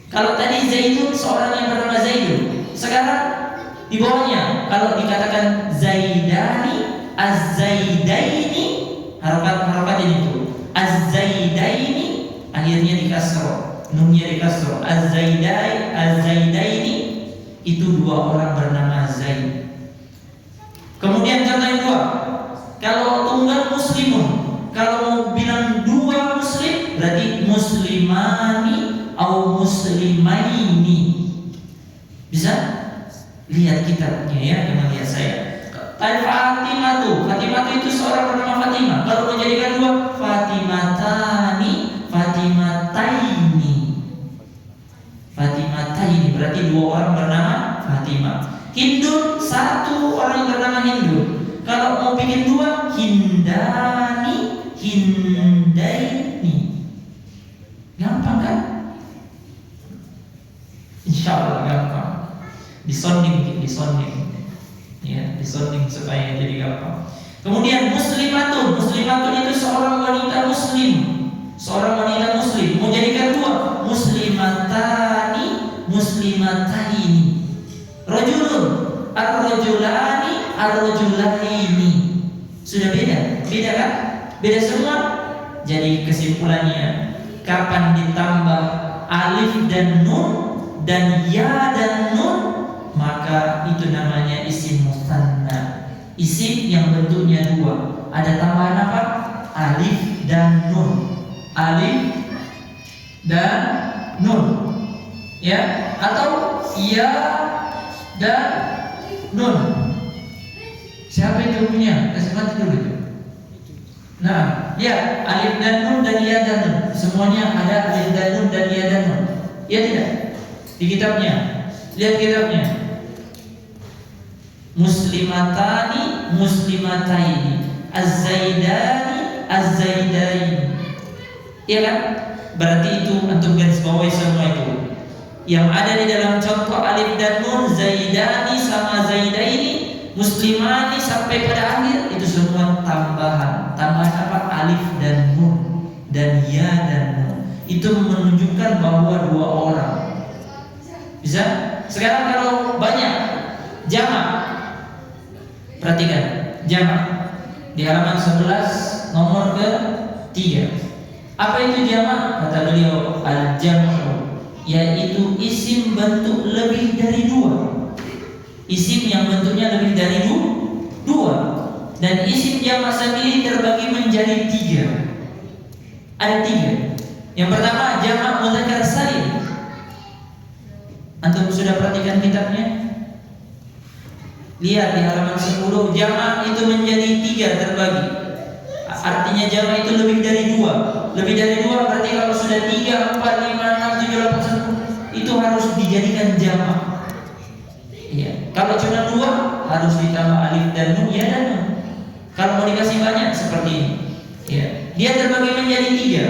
Kalau tadi Zaidun seorang yang bernama Zaidun. Sekarang di bawahnya kalau dikatakan Zaidani, Az-Zaidaini, harokat ini tuh. Az-Zaidaini akhirnya di kasroh, nunnya di kasroh. Az-Zaidaini itu 2 orang bernama Zaid. Kemudian contoh yang 2. Kalau tunggal muslimun, kalau mau bilang 2 muslim berarti muslimani atau muslimaini. Bisa? Lihat kitabnya ya, jangan lihat saya. Fatimah itu seorang bernama Fatimah. Kalau menjadikan 2, Fatimatani, Fatimataini berarti 2 orang bernama Fatimah. Hindun, 1 orang bernama Hindun. Kalau mau bikin 2, Hindani, Hindaini. Gampang kan? Insya Allah gampang. Disonding ya, disonding supaya jadi gampang. Kemudian muslimatun itu seorang wanita muslim, mau jadikan 2, muslimatani, muslimataini. Rajulun, ar-rajulaini. Sudah beda kan? Beda semua. Jadi kesimpulannya, kapan ditambah alif dan nun dan ya dan nun, maka itu namanya isim musanna. Isim yang bentuknya 2. Ada tambahan apa? Alif dan nun. Alif dan nun. Ya, atau ya dan nun. Siapa itu punya? Kasih mati dulu itu. Nah, ya, alif dan nun dan ya dan nun. Semuanya ada alif dan nun dan ya dan nun. Ya tidak? Di kitabnya. Lihat kitabnya. Muslimatani, muslimataini. Az-Zaidani, az-Zaidaini. Iya kan? Berarti itu antum garis bawahi semua itu. Yang ada di dalam contoh alif dan nun, Zaidani sama Zaidaini, muslimani sampai pada akhir itu semua tambahan. Tambahan apa? Alif dan nun dan ya dan nun. Itu menunjukkan bahwa 2 orang. Bisa? Sekarang kalau banyak jamak. Perhatikan, jamak di halaman 11 nomor ke-3. Apa itu jamak? Kata beliau, al-jam'u yaitu isim bentuk lebih dari 2. Isim yang bentuknya lebih dari 2. Dan isim jamak sendiri terbagi menjadi 3. Ada 3. Yang pertama jamak mudzakkar salim. Antum sudah perhatikan kitabnya? Lihat di halaman 10, jamak itu menjadi 3 terbagi. Artinya jamak itu lebih dari 2. Lebih dari 2 berarti kalau sudah 3, 4, 5, 6, 7, 8, 9 itu harus dijadikan jamak. Iya. Kalau cuma 2 harus ditambah alif dan nun ya dan nun. Kalau mau dikasih banyak seperti ini. Iya. Dia terbagi menjadi 3.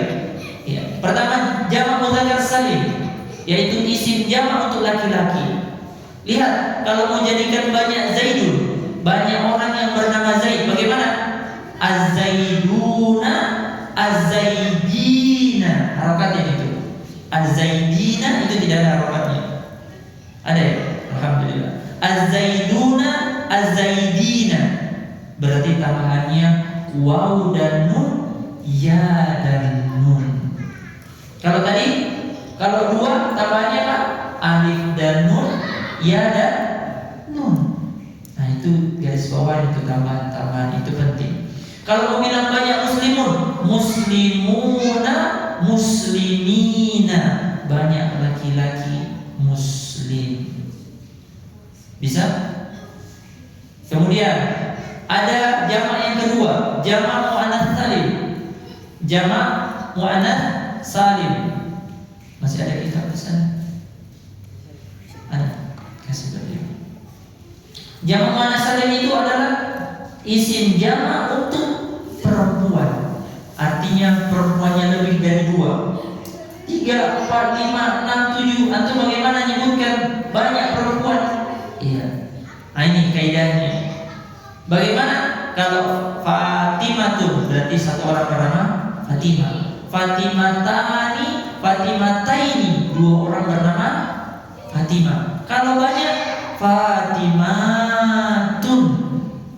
Iya. Pertama jamak mudzakkar salim, yaitu isim jamak untuk laki-laki. Lihat, kalau mau jadikan banyak Zaidun, banyak orang yang bernama Zaid, bagaimana? Az-Zaidunu, Az-Zaidina, harokatnya itu. Az-Zaidina itu tidak ada harokatnya. Ada ya? Alhamdulillah. Az-Zaiduna, Az-Zaidina. Berarti tambahannya waw dan nun, ya dan nun. Kalau tadi, kalau dua tambahannya apa? Alif dan nun, ya dan nun. Nah itu garis bawah, itu tambahan itu penting. Kalau mau bilang banyak muslimun, muslimuna, muslimina, banyak laki-laki muslim. Bisa? Kemudian ada jamak yang kedua, jamak muannats salim. Jamak muannats salim. Masih ada kitab di sana? Ada. Kasih beliau. Jamak muannats salim itu adalah isim jamak untuk perempuan. Artinya perempuannya lebih dari 2, 3, 4, 5, 6, 7. Antum bagaimana menyebutkan banyak perempuan? Iya. Nah ini kaidahnya. Bagaimana kalau Fatimah tuh berarti satu orang bernama Fatimah. Fatimatani, Fatimataini, 2 orang bernama Fatimah. Kalau banyak Fatimatun,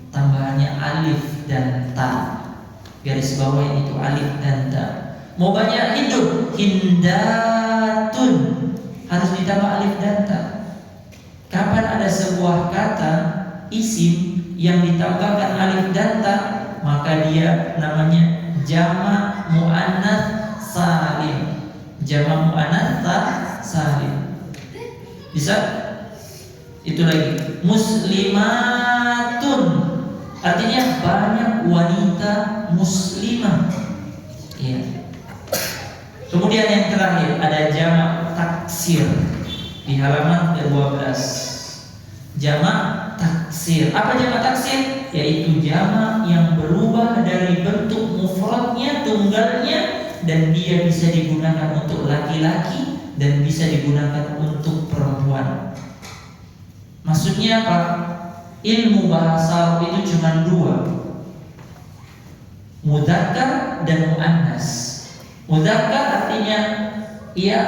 tambahannya alif dan ta. Garis bawah ini itu alif dan ta. Mau banyak Hindun, Hindatun, harus ditambah alif dan ta. Kapan ada sebuah kata isim yang ditambahkan alif dan ta, maka dia namanya jamak muannats salim. Jamak muannats salim. Bisa? Itu lagi. Muslimatun, artinya banyak wanita muslimah. Iya. Kemudian yang terakhir ada jamak taksir di halaman 12. Jamak taksir. Apa jamak taksir? Yaitu jamak yang berubah dari bentuk mufradnya, tunggalnya, dan dia bisa digunakan untuk laki-laki dan bisa digunakan untuk perempuan. Maksudnya apa? Ilmu bahasa Arab itu cuma 2, mudzakkar dan muannas. Mudzakkar artinya ia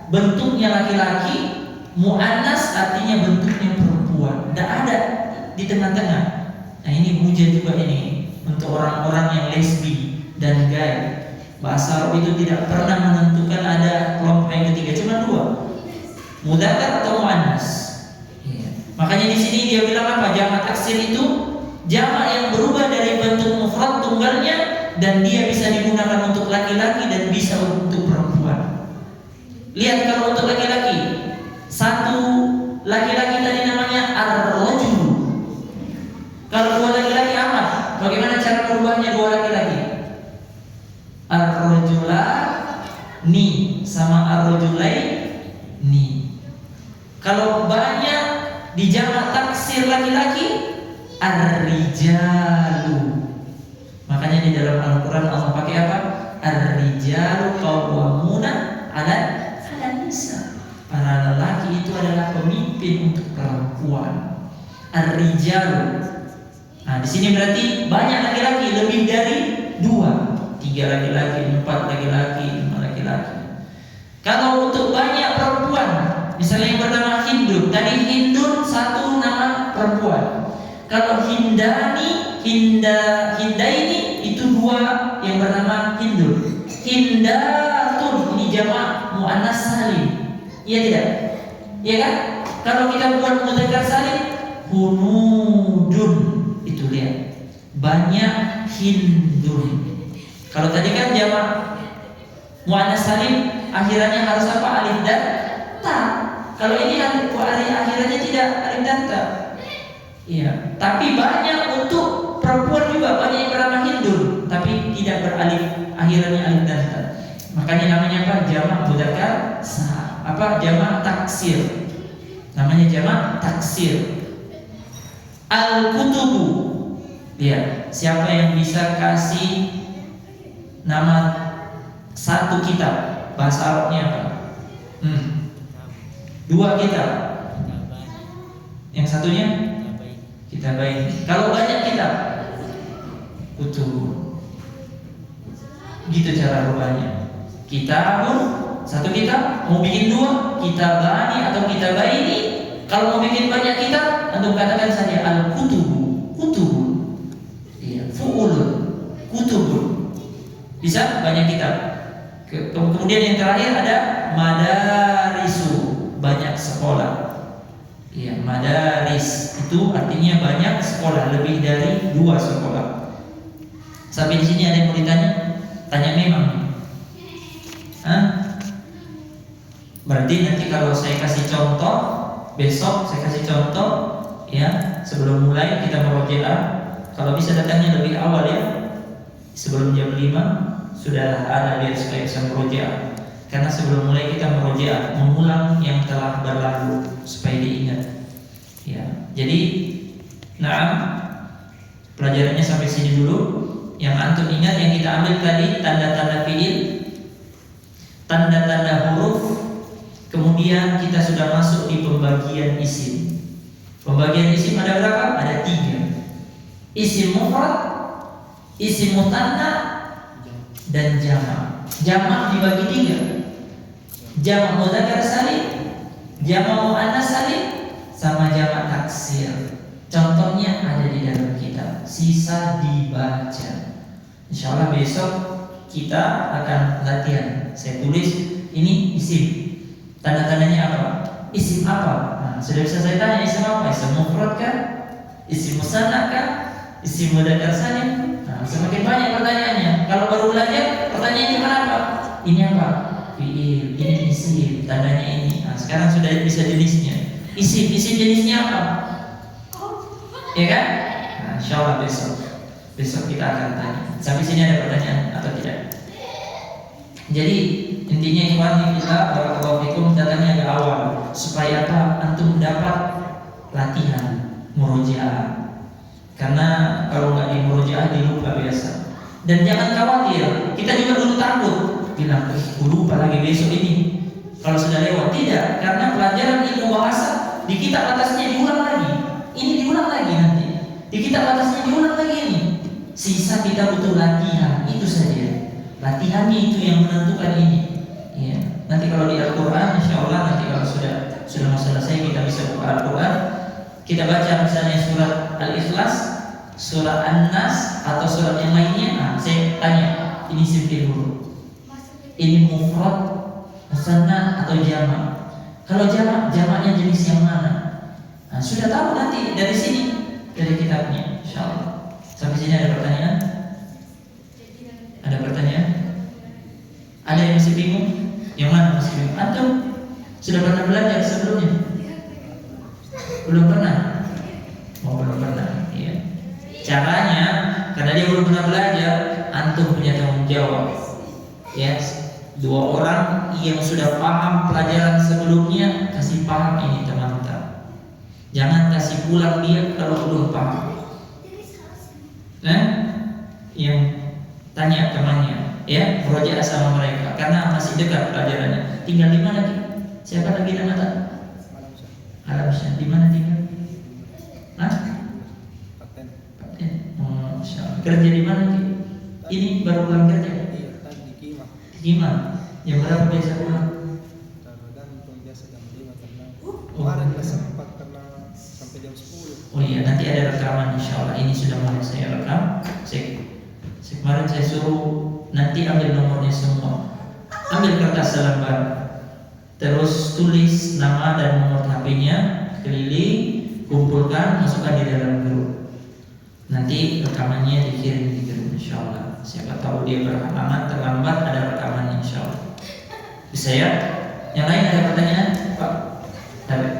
bentuknya laki-laki, muannas artinya bentuknya perempuan. Tidak ada di tengah-tengah. Nah ini hujah juga ini untuk orang-orang yang lesbi dan gay. Bahasa Arab itu tidak pernah menentukan ada kelompok yang ketiga, cuma 2, mudzakkar atau muannas. Makanya di sini dia bilang apa? Jamak taksir itu jamak yang berubah dari bentuk mufrad tunggalnya dan dia bisa digunakan untuk laki-laki dan bisa untuk perempuan. Lihat kalau untuk laki-laki, satu laki-laki tadi namanya ar-rajul. Kalau 2 laki-laki Ahmad, bagaimana cara merubahnya 2 laki-laki? Ar-rajulani sama ar-rajulaini. Kalau banyak di jamak taksir laki-laki, ar-rijalu. Makanya di dalam Al-Quran Allah pakai apa? Ar-rijalu qawwamuna 'ala nisa. Para lelaki itu adalah pemimpin untuk perempuan. Ar-rijalu. Nah, di sini berarti banyak laki-laki, lebih dari 2, 3 laki-laki, 4 laki-laki, 5 laki-laki. Kalau untuk banyak perempuan, misalnya yang bernama Hindun, tadi Hindun satu nama perempuan. Kalau Hindani, Hindaini itu 2 yang bernama Hindun. Hindatun ini jamak muannas salim. Iya tidak? Iya kan? Kalau kita buat mudzakkar salim, hunudun, itu lihat banyak Hindun. Kalau tadi kan jamak muannas salim akhirannya harus apa? Alif dan ta. Kalau ini akhirannya tidak alif dan ta. Iya, tapi banyak untuk perempuan juga, banyak yang bernama Hindun tapi tidak beralif, akhirannya alif dan ta. Makanya namanya apa? Jamak mudzakkar jamak taksir. Namanya jamak taksir. Al-kutubu. Lihat, siapa yang bisa kasih nama satu kitab? Bahasa Arabnya apa? 2 kitab. Yang satunya Kitabain. Kalau banyak kitab, kutub. gitu cara rubahnya. Kitabun, satu kitab, mau bikin dua, kitabani atau kitabaini. Kalau mau bikin banyak kitab, antum katakan saja al-kutubu, kutubun. Iya, fu'ulun, kutubun. Bisa banyak kitab. Kemudian yang terakhir ada madarisu, banyak sekolah. Iya, madaris itu artinya banyak sekolah, lebih dari 2 sekolah. Sampai di sini ada yang mau ditanya? Tanya memang. Hah? Berarti nanti kalau saya kasih contoh, besok saya kasih contoh, ya sebelum mulai kita merojaah. Kalau bisa datangnya lebih awal ya, sebelum jam 5 sudah ada biar supaya bisa merojaah. Karena sebelum mulai kita merojaah, mengulang yang telah berlalu supaya diingat. Ya, jadi, pelajarannya sampai sini dulu. Yang antum ingat yang kita ambil tadi tanda-tanda fiil, tanda-tanda huruf. Kemudian kita sudah masuk di pembagian isim. Pembagian isim ada berapa? Ada 3. Isim mufrad, isim mutsanna, dan jamak. Jamak dibagi 3. Jamak mudzakkar salim, jamak muannas salim, sama jamak taksir. Contohnya ada di dalam kitab. Sisa dibaca. Insyaallah besok kita akan latihan. Saya tulis ini isim. Tanda-tandanya apa? Isim apa? Nah, sudah bisa saya tanya isim apa? Isim mufrad kah? Isim musanna kah? Isim mudzakkar salim? Nah, semakin banyak pertanyaannya. Kalau baru belajar, pertanyaannya cuma apa? Ini apa? Fiil, ini isim, tandanya ini. Nah, sekarang sudah bisa jenisnya. Isim jenisnya apa? Ya kan? Nah, insyaallah besok kita akan tanya. Sampai sini ada pertanyaan atau tidak? Jadi intinya ikhwan kita barakallahu fikum datangnya agak awal supaya apa? Antum dapat latihan murojaah. Karena kalau nggak di murojaah dilupa biasa. Dan jangan khawatir, kita juga dulu takut bilang, lupa lagi besok ini. Kalau sudah lewat tidak, karena pelajaran ilmu bahasa di kitab atasnya diulang lagi. Ini diulang lagi nanti. Di kitab atasnya diulang lagi ini. Sisa kita butuh latihan, itu saja. Latihannya itu yang menentukan ini. Ya. Nanti kalau di Al-Quran, insyaallah nanti kalau sudah selesai kita bisa buka Al-Quran. Kita baca misalnya surat Al-Ikhlas, surat An-Nas atau surat yang lainnya. Nah, saya tanya, ini simpil dulu. Ini mufrad, musanna atau jamak? Kalau jamaknya jenis yang mana? Nah, sudah tahu nanti dari sini, dari kitabnya, insyaallah. Sampai sini ada pertanyaan? Ada pertanyaan? Ada yang masih bingung? Yang mana masih bingung? Atau sudah pernah belajar sebelumnya? Belum pernah? Oh, belum pernah. Iya. Caranya, karena dia belum pernah belajar, antum punya tanggung jawab. Yes. 2 orang yang sudah paham pelajaran sebelumnya kasih paham ini teman-teman. Jangan kasih pulang dia kalau belum paham. Yang tanya temannya, ya, murojaah sama mereka karena masih dekat pelajarannya. Tinggal di mana? Siapa lagi nama tak? Alamsyah. Di mana tinggal? Paten. Oh, kerja di mana? Ini baru pulang kerja. Gimana? Yang berapa biasa pulang? Tergantung biasa jam 5 karena kemarin nggak sempat karena sampai jam 10. Oh iya, nanti ada rekaman insyaallah. Ini sudah mulai saya rekam. Kemarin saya suruh nanti ambil nomornya semua. Ambil kertas selembar. Terus tulis nama dan nomor HP-nya, keliling, kumpulkan, masukkan di dalam grup. Nanti rekamannya dikirim di grup insyaallah. Siapa tahu dia berhalangan terlambat, ada rekamannya insyaallah. Bisa ya? Yang lain ada pertanyaan, Pak? Ada.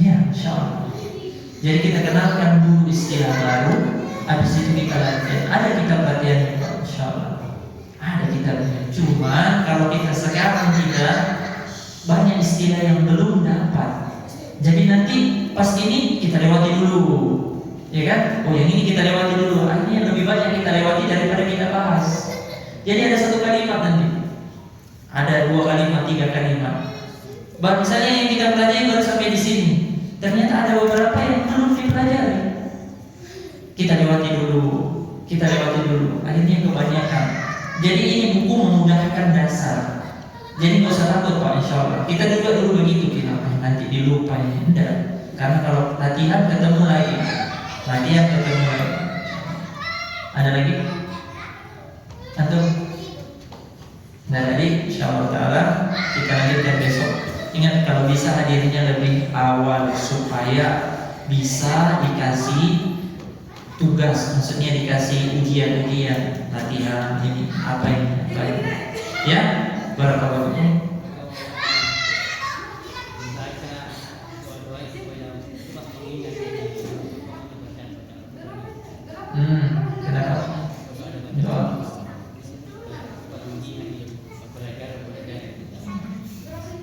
Ya, insyaallah. Jadi kita kenalkan dulu istilah baru, habis itu kita latihan. Ada kitab latihan, insyaallah. Ada kitabnya. Cuma kalau kita sekarang banyak istilah yang belum dapat. Jadi nanti pas ini kita lewati dulu, ya kan? Oh, yang ini kita lewati dulu. Akhirnya lebih banyak kita lewati daripada kita bahas. Jadi ada satu kalimat nanti, ada 2 kalimat, 3 kalimat. Baru misalnya yang kita pelajari baru sampai di sini. Ternyata ada beberapa yang belum dipelajari. Kita lewati dulu. Akhirnya kebanyakan. Jadi ini buku memudahkan dasar. Jadi nggak usah takut Pak, insya Allah. Kita juga dulu begitu, kita nanti dilupain. Enggak. Karena kalau latihan ketemu lagi. Ada lagi? Antum? Nah, jadi insya Allah Ta'ala kita lanjutkan besok. Ingat, kalau bisa hadirnya lebih awal supaya bisa dikasih tugas, maksudnya dikasih ujian latihan ini apa ini. Ya, barakallahu fikum. Kenapa? Doa.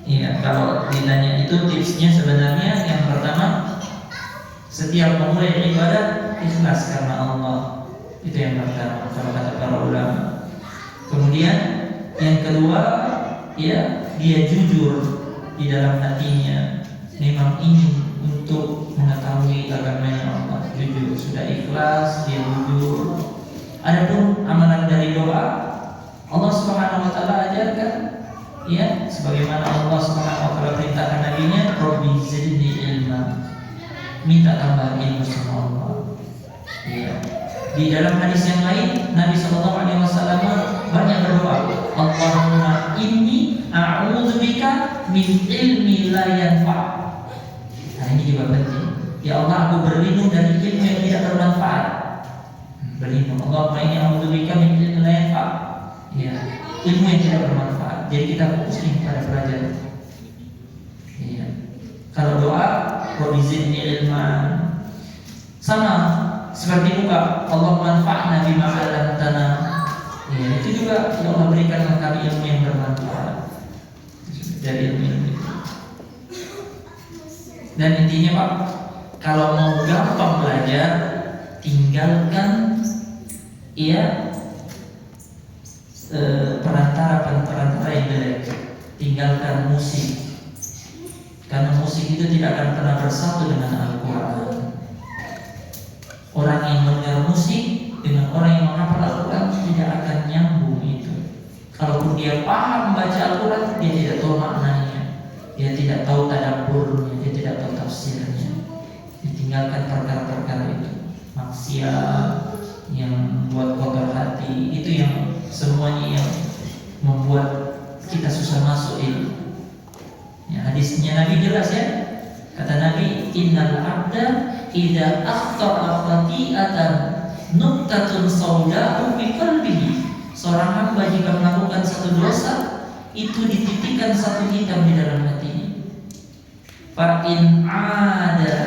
Iya, kalau ditanya itu tipsnya sebenarnya yang pertama, setiap memulai ibadah ikhlas karena Allah. Itu yang pertama kalau kata para ulama. Kemudian yang kedua, ya dia jujur di dalam hatinya, memang ingin untuk mengetahui agamanya Allah. Jujur, sudah ikhlas, dia jujur. Adapun amalan dari doa, Allah Subhanahu wa taala ajarkan, ya, sebagaimana Allah Subhanahu wa taala perintahkan nabinya, Rabbi zidni ilma, minta tambah ilmu sama Allah. Ya. Di dalam hadis yang lain, Nabi sallallahu alaihi wasallam banyak berdoa, Allahumma inni a'udzubika min ilmi la yanfa'. Nah, ini juga penting. Ya Allah, aku berlindung dari ilmu yang tidak bermanfaat. Berlindung. Allahumma inni a'udzubika min ilmi la yanfa'. Ya, ilmu yang tidak bermanfaat. Jadi kita fokusin pada pelajaran. Iya. Kalau doa, Rabbi zidni ilman, sama seperti buka, Allah manfa'na bima 'allamtana. Ya, itu juga ya Allah berikan kami ilmu yang bermanfaat dari ilmu itu. Dan intinya Pak, kalau mau gampang belajar, tinggalkan ya perantara yang jelek, tinggalkan musik. Karena musik itu tidak akan pernah bersatu dengan Al-Quran. Orang yang mendengar musik dengan orang yang menghafal Al-Quran tidak akan nyambung itu. Kalaupun dia paham baca Al-Quran, dia tidak tahu maknanya, dia tidak tahu tadabburnya, dia tidak tahu tafsirnya. Ditinggalkan perkara-perkara itu, maksiat yang buat kotor hati, itu yang semuanya yang membuat kita susah masuk ini. Ya, hadisnya Nabi jelas ya. Kata Nabi, innal abda idza akhta'a khati'atan nuqtatun sauda'u fi qalbihi. Seorang hamba jika melakukan satu dosa, itu dititikkan satu hitam di dalam hatinya. Fa in 'ada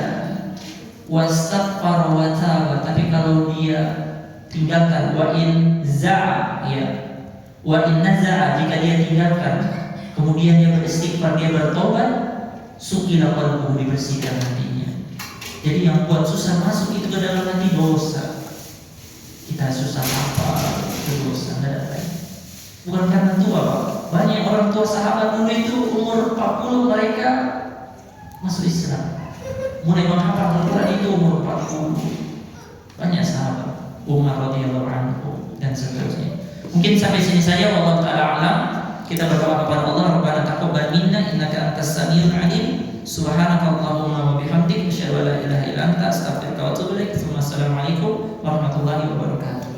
wastaghfara wa taba, tapi kalau dia tinggalkan, wa in za'a, ya, wa in naza'a, jika dia tinggalkan kemudian dia beristighfar, dia bertobat, sukila qalbuhu, dibersihkan hatinya. Jadi yang buat susah masuk itu ke dalam hati dosa. Kita susah apa? Itu dosa, enggak ada lain. Bukan karena tua, Pak. Banyak orang tua sahabat dulu itu umur 40 mereka masuk Islam. Mulai menghafal Al-Quran itu umur 40. Banyak sahabat, Umar radhiyallahu anhu dan seterusnya. Mungkin sampai sini saja, wallahu taala alam. Kita berdoa kepada Allah, Rabbana taqabbal minna innaka antas samiul alim. Subhanakallahumma wa bihamdik, asyhadu an la ilaha illa anta, astaghfiruka wa atubu ilaik. Assalamualaikum warahmatullahi wabarakatuh.